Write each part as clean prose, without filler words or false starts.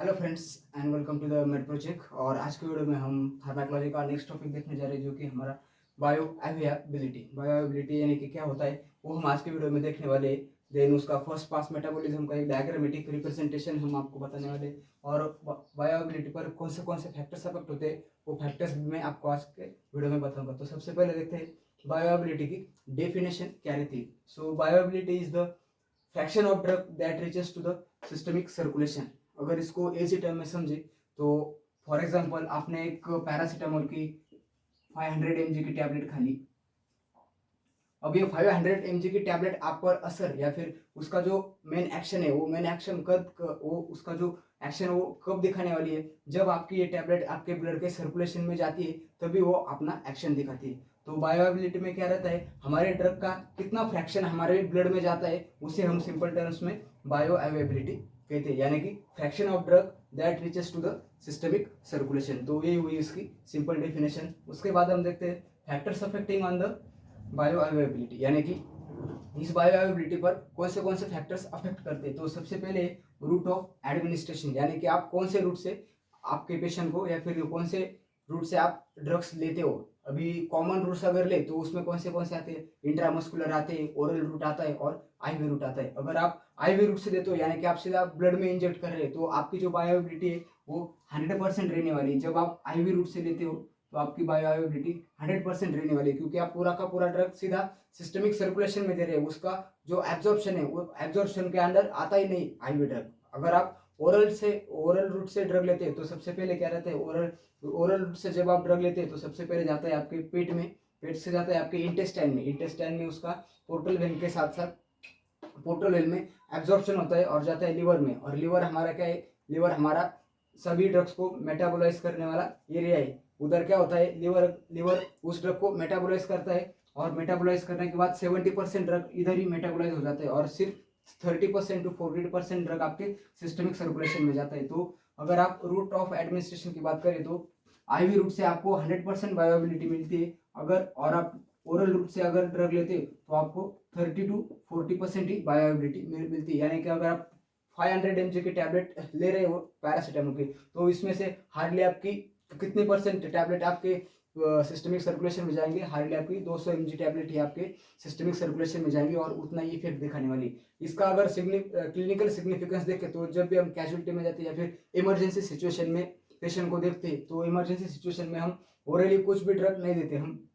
Hello friends and welcome to the MedProCheck. और आज के वीडियो में हम फार्माकोलॉजी का नेक्स्ट टॉपिक देखने जा रहे हैं, जो कि हमारा बायो अवेलेबिलिटी। बायो अवेलेबिलिटी यानी कि क्या होता है वो हम आज के वीडियो में देखने वाले हैं। देन उसका फर्स्ट पास मेटाबॉलिज्म का एक डायग्रामेटिक रिप्रेजेंटेशन हम आपको बताने वाले हैं, और बायो अवेलेबिलिटी पर कौन से फैक्टर्स अफेक्ट होते हैं वो फैक्टर्स भी मैं आपको आज के वीडियो में बताऊंगा। तो सबसे पहले देखते हैं बायो अवेलेबिलिटी की डेफिनेशन क्या रहती है। So bioavailability is the fraction of drug that reaches to the systemic circulation. अगर इसको एजी टर्म में समझे तो फॉर एग्जांपल आपने एक पैरासीटामोल की 500 mg की टैबलेट खा ली। अब ये 500 mg की टैबलेट आप पर असर या फिर उसका जो मेन एक्शन है वो मेन एक्शन वो उसका जो एक्शन वो कब दिखाने वाली है, जब आपकी ये टैबलेट आपके ब्लड के सर्कुलेशन में जाती है तभी वो अपना एक्शन दिखाती है। तो बायोअवेलेबिलिटी में क्या रहता है, हमारे ड्रग का कितना फ्रैक्शन हमारे ब्लड में जाता है उसे हम सिंपल टर्म्स में बायोअवेलेबिलिटी कहते हैं, यानी कि fraction of drug that reaches to the systemic circulation. तो ये हुई इसकी सिंपल डेफिनेशन। उसके बाद हम देखते हैं factors affecting on the bioavailability, यानी कि इस बायोअवेलेबिलिटी पर कौन से फैक्टर्स अफेक्ट करते हैं। तो सबसे पहले रूट ऑफ एडमिनिस्ट्रेशन, यानी कि आप कौन से रूट से आपके पेशेंट को या फिर कौन से रूट से आप ड्रग्स लेते हो। अभी कॉमन रूट्स अगर ले तो उसमें कौन से आते हैं, इंट्रामस्कुलर आते हैं, ओरल रूट आता है और आईवी रूट आता है। अगर आप आईवी रूट से देते हो यानी कि आप सीधा ब्लड में इंजेक्ट कर रहे हैं तो आपकी जो बायोअवेलेबिलिटी है वो 100% रहने वाली है। जब आप आईवी रूट से लेते हो तो आपकी बायोअवेलेबिलिटी 100% रहने वाली है, क्योंकि आप पूरा का पूरा ड्रग सीधा सिस्टमिक सर्कुलेशन में दे रहे हैं। उसका जो एब्जॉर्प्शन है वो एब्जॉर्प्शन के अंदर आता ही नहीं आईवी ड्रग। अगर आप ओरल रूट से ड्रग लेते हैं तो सबसे पहले क्या रहता है, ओरल रूट से जब आप ड्रग लेते हैं तो सबसे पहले जाता है आपके पेट में, पेट से जाता है आपके इंटेस्टाइन में उसका पोर्टल वेन के साथ साथ पोर्टल वेन में एब्जॉर्प्शन होता है और जाता है लिवर में। और लिवर हमारा क्या है, लिवर हमारा सभी ड्रग्स को मेटाबोलाइज करने वाला एरिया है। उधर क्या होता है, लिवर उस ड्रग को मेटाबोलाइज करता है और मेटाबोलाइज करने के बाद 70% ड्रग इधर ही मेटाबोलाइज हो जाता है और सिर्फ 30% टू 40% ड्रग आपके सिस्टमिक सर्कुलेशन में जाता है। तो अगर आप रूट ऑफ एडमिनिस्ट्रेशन की बात करें तो आईवी रूट से आपको 100% बायोअवेलेबिलिटी मिलती है। अगर और आप ओरल रूट से अगर ड्रग लेते हो तो आपको 30 टू 40% ही बायोअवेलेबिलिटी मिलती है। यानी कि अगर आप 500 mg की टैबलेट ले रहे हो पैरासीटामोल की तो इसमें से हार्डली आपकी कितनी परसेंट टैबलेट आपके सिस्टमिक सर्कुलेशन में जाएंगे, हार्डली आपकी 200 mg टैबलेट ही आपके सिस्टमिक सर्कुलेशन में जाएंगी और उतना ही इफेक्ट दिखाने वाली। इसका अगर क्लिनिकल सिग्निफिकेंस देखें तो जब भी हम कैजुअलिटी में जाते हैं या फिर इमरजेंसी सिचुएशन में पेशेंट को देखते हैं तो इमरजेंसी सिचुएशन में हम ओरली कुछ भी ड्रग नहीं देते, हम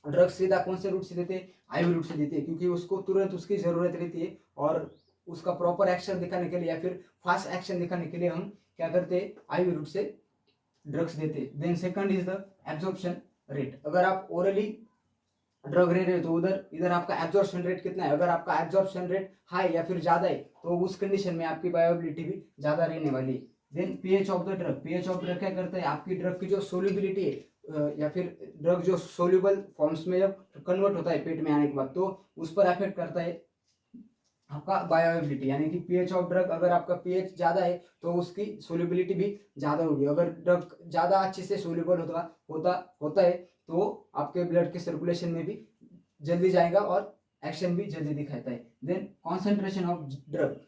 ड्रग सीधा कौन से रूट से देते हैं, आईवी रूट से देते हैं, क्योंकि उसको तुरंत उसकी जरूरत रहती है और उसका प्रॉपर एक्शन दिखाने के लिए या फिर फास्ट एक्शन दिखाने के लिए हम क्या करते हैं, आईवी रूट से ड्रग्स देते हैं। Then second is the absorption rate. अगर आप ओरली ड्रग ले रहे हो तो इधर आपका एब्जॉर्प्शन रेट कितना है। अगर आपका एब्जॉर्प्शन रेट हाई या फिर ज्यादा है तो उस कंडीशन में आपकी बायोअवेलेबिलिटी भी ज्यादा रहने वाली है। Then pH of the drug, pH of drug क्या करता है, आपकी ड्रग की जो सोल्युबिलिटी है या फिर ड्रग जो सोल्यूबल फॉर्म्स में जब कन्वर्ट होता है पेट में आने के बाद तो उस पर अफेक्ट करता है आपका बायोअवेलेबिलिटी। यानी कि पीएच ऑफ ड्रग, अगर आपका पीएच ज्यादा है तो उसकी सोल्युबिलिटी भी ज्यादा होगी। अगर ड्रग ज्यादा अच्छे से सोल्यूबल होता है तो आपके ब्लड के सर्कुलेशन में भी जल्दी जाएगा और एक्शन भी जल्दी दिखाता है। Then concentration of drug,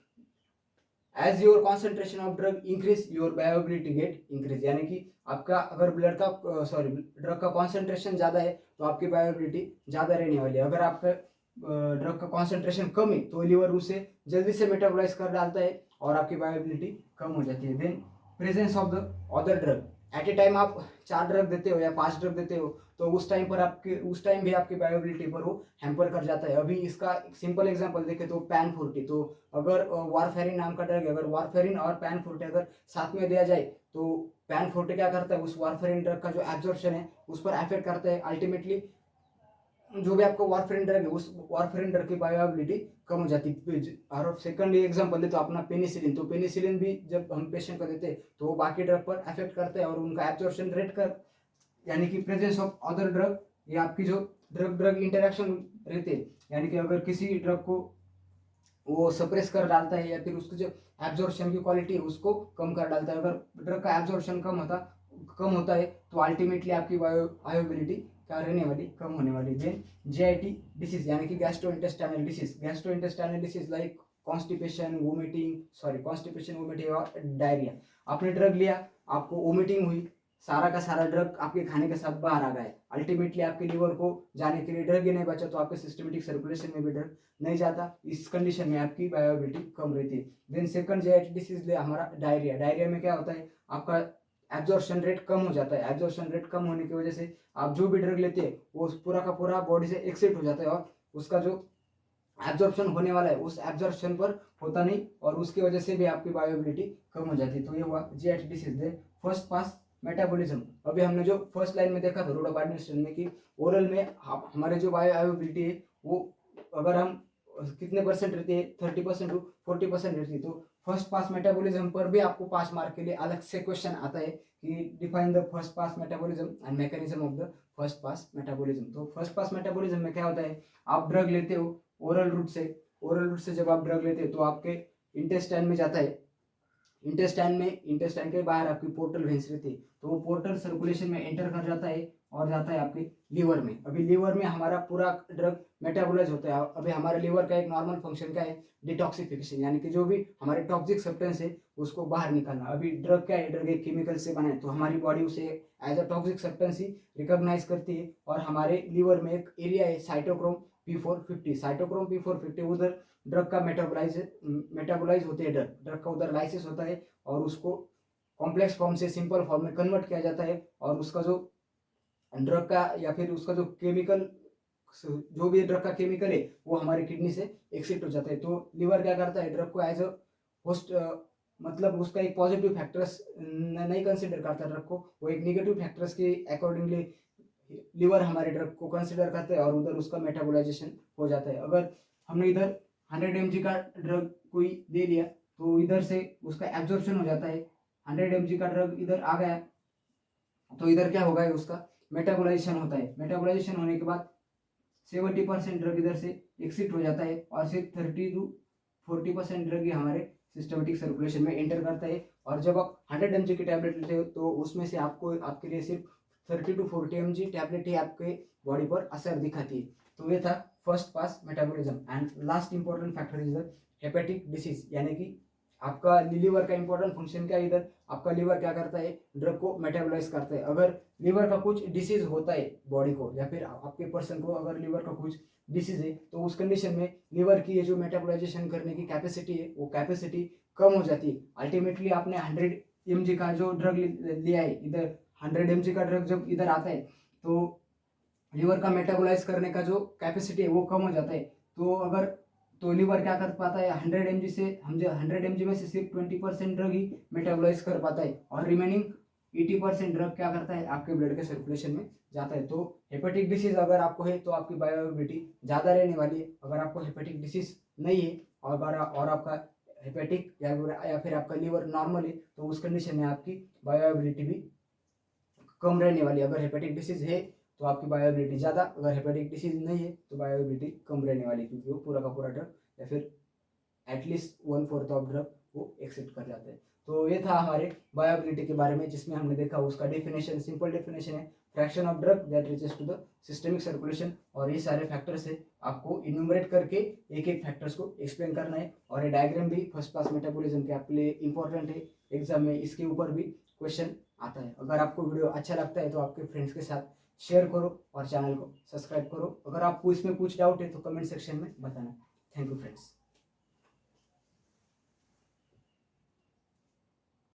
as your concentration of drug increase your bioavailability get increase. यानी कि आपका अगर ड्रग का कॉन्सेंट्रेशन ज्यादा है तो आपकी बायोअवेलेबिलिटी ज्यादा रहने वाली है। अगर आपका ड्रग का कॉन्सेंट्रेशन कम है तो लिवर उसे जल्दी से मेटाबोलाइज कर डालता है और आपकी बायोअवेलेबिलिटी कम हो जाती है। Then presence of the other drug, at a time आप 4 ड्रग देते हो या 5 ड्रग देते हो तो उस टाइम भी आपकी बायोअवेलेबिलिटी पर वो हैम्पर कर जाता है। अभी इसका सिंपल एग्जांपल देखें तो पैन 40, तो अगर वारफेरिन नाम का ड्रग है, अगर वारफेरिन और पैन 40 अगर साथ में दिया जाए तो पैन 40 क्या करता है, उस वारफेरिन ड्रग का जो एब्जॉर्प्शन है उस पर अफेक्ट करता है। अल्टीमेटली जो भी आपको वारफेरिन ड्रग है उस वारफेरिन ड्रग की बायोअवेलेबिलिटी कम हो जाती है। और सेकंड एग्जांपल ले तो अपना पेनिसिलिन, तो पेनिसिलिन भी जब हम पेशेंट को देते हैं तो वो बाकी ड्रग पर अफेक्ट करता है और उनका एब्जॉर्प्शन रेट कर, यानी कि प्रेजेंस ऑफ अदर ड्रग, ये आपकी जो ड्रग ड्रग इंटरेक्शन रहते हैं, यानी कि अगर किसी ड्रग को वो सप्रेस कर डालता है या फिर उसकी जो एब्जॉर्प्शन की क्वालिटी है उसको कम कर डालता है। अगर ड्रग का एब्जॉर्प्शन कम होता है तो अल्टीमेटली आपकी बायोअवेलेबिलिटी क्या रहने वाली, कम होने वाली। देन जीआईटी डिसीज, यानी कि gastro intestinal disease like constipation, vomiting और डायरिया। आपने ड्रग लिया, आपको वोमिटिंग हुई, सारा का सारा ड्रग आपके खाने के साथ बाहर आ गया, अल्टीमेटली आपके लीवर को जाने के लिए ड्रग ही नहीं बचा, तो आपके सिस्टमेटिक सर्कुलेशन में भी ड्रग नहीं जाता। इस कंडीशन में आपकी बायोएबिलिटी कम रहती है। देन सेकंड जेआईटी डिसीज हमारा डायरिया। डायरिया में क्या होता है, आपका एब्जॉर्प्शन रेट कम हो जाता है। एब्जॉर्प्शन रेट कम होने की वजह से आप जो भी ड्रग लेते हैं वो पूरा का पूरा बॉडी से एक्सेप्ट हो जाता है, और उसका जो एब्जॉर्प्शन होने वाला है उस एब्जॉर्प्शन पर होता नहीं, और उसकी वजह से भी आपकी बायोएबिलिटी कम हो जाती है। तो ये हुआ GIT disease. First pass metabolism. अभी हमने जो फर्स्ट लाइन में देखा था रूट ऑफ एडमिनिस्ट्रेशन में कि ओरल में हमारे जो बायोएबिलिटी है वो अगर हम कितने परसेंट रहती है, 30% टू 40% रहती है। तो फर्स्ट पास मेटाबॉलिज्म पर भी आपको 5 मार्क के लिए अलग से क्वेश्चन आता है कि define the first pass metabolism and mechanism of the first pass metabolism. तो फर्स्ट पास मेटाबॉलिज्म में क्या होता है, आप ड्रग लेते हो ओरल रूट से। ओरल रूट से जब आप ड्रग लेते हो तो आपके इंटेस्टाइन में जाता है, इंटेस्टाइन के बाहर आपकी पोर्टल वेंस रहती है, तो वो पोर्टल सर्कुलेशन में एंटर कर जाता है और जाता है आपके लीवर में। अभी लीवर में हमारा पूरा ड्रग मेटाबोलाइज होता है। अभी हमारे लीवर का एक नॉर्मल फंक्शन क्या है, डिटॉक्सिफिकेशन, यानी कि जो भी हमारे टॉक्सिक सब्सटेंस है उसको बाहर निकालना। अभी ड्रग क्या है, ड्रग एक केमिकल से बना है, तो हमारी बॉडी उसे एज अ टॉक्सिक सब्सटेंस ही रिकॉग्नाइज करती है। और हमारे लीवर में एक एरिया है साइटोक्रोम P450, उधर ड्रग का मेटाबोलाइज होते हैं, ड्रग का उधर लाइसिस होता है और उसको कॉम्प्लेक्स फॉर्म से सिंपल फॉर्म में कन्वर्ट किया जाता है, और उसका जो ड्रग का या फिर उसका जो केमिकल, जो भी ड्रग का केमिकल है वो हमारी किडनी से एक्सिट हो जाता है। तो लिवर क्या करता है, ड्रग को एज अ होस्ट, मतलब उसका एक पॉजिटिव फैक्टर्स नहीं कंसिडर करता ड्रग को, वो एक नेगेटिव फैक्टर्स के अकॉर्डिंगली लिवर हमारे ड्रग को कंसिडर करता है और उधर उसका मेटाबोलाइजेशन हो जाता है। अगर हमने इधर 100 mg का ड्रग कोई दे दिया तो इधर से उसका एब्जॉर्प्शन हो जाता है, 100 mg का ड्रग इधर आ गया तो इधर क्या होगा, उसका मेटाबोलाइजेशन होता है। मेटाबोलाइजेशन होने के बाद 70% ड्रग इधर से एक्सिट हो जाता है और सिर्फ 30 to 40% ड्रग ही हमारे सिस्टमेटिक सर्कुलेशन में एंटर करता है। और जब आप 100 mg की टैबलेट लेते हो तो उसमें से आपको आपके लिए सिर्फ 30 to 40 mg टैबलेट ही आपके बॉडी पर असर दिखाती है। तो ये था first pass metabolism. And last important factor is the hepatic disease, यानी कि आपका लीवर का इंपॉर्टेंट फंक्शन क्या है, इधर आपका लीवर क्या करता है, ड्रग को मेटाबोलाइज करता है। अगर लीवर का कुछ डिसीज होता है बॉडी को, या फिर आपके पर्सन को अगर लीवर का कुछ डिसीज है, तो उस कंडीशन में लीवर की ये जो मेटाबोलाइजेशन करने की कैपेसिटी है वो कैपेसिटी कम हो जाती है। अल्टीमेटली आपने 100 mg का जो ड्रग लिया है, इधर 100 mg का ड्रग जब इधर आता है तो लीवर का मेटाबोलाइज करने का जो कैपेसिटी है वो कम हो जाता है। तो लीवर क्या कर पाता है, 100 mg से हम जो 100 mg में से सिर्फ 20% ड्रग ही मेटाबोलाइज कर पाता है, और रिमेनिंग 80% ड्रग क्या करता है, आपके ब्लड के सर्कुलेशन में जाता है। तो हेपेटिक डिसीज अगर आपको है तो आपकी बायोएबिलिटी ज़्यादा रहने वाली है। अगर आपको हेपेटिक डिसीज नहीं है और आपका हेपेटिक या फिर आपका लीवर नॉर्मल है, तो उस कंडीशन में आपकी बायोएबिलिटी भी कम रहने वाली है। अगर हेपेटिक डिसीज है तो आपकी बायोएबिलिटी ज़्यादा, अगर हेपेटिक डिसीज नहीं है तो बायोएबिलिटी कम रहने वाली है, क्योंकि वो पूरा का पूरा ड्रग या फिर एटलीस्ट 1/4 ऑफ ड्रग वो एक्सेप्ट कर जाते हैं। तो ये था हमारे बायोएबिलिटी के बारे में, जिसमें हमने देखा उसका डेफिनेशन, सिंपल डेफिनेशन है, fraction of drug that reaches to the systemic circulation. और ये सारे फैक्टर्स है, आपको इन्यूमरेट करके एक एक फैक्टर्स को एक्सप्लेन करना है। और ये डायग्राम भी फर्स्ट क्लास मेटाबॉलिज्म के आपके लिए इंपॉर्टेंट है, एग्जाम में इसके ऊपर भी क्वेश्चन आता है। अगर आपको वीडियो अच्छा लगता है तो आपके फ्रेंड्स के साथ शेयर करो और चैनल को सब्सक्राइब करो। अगर आपको इसमें कुछ डाउट है तो कमेंट सेक्शन में बताना। Thank you friends.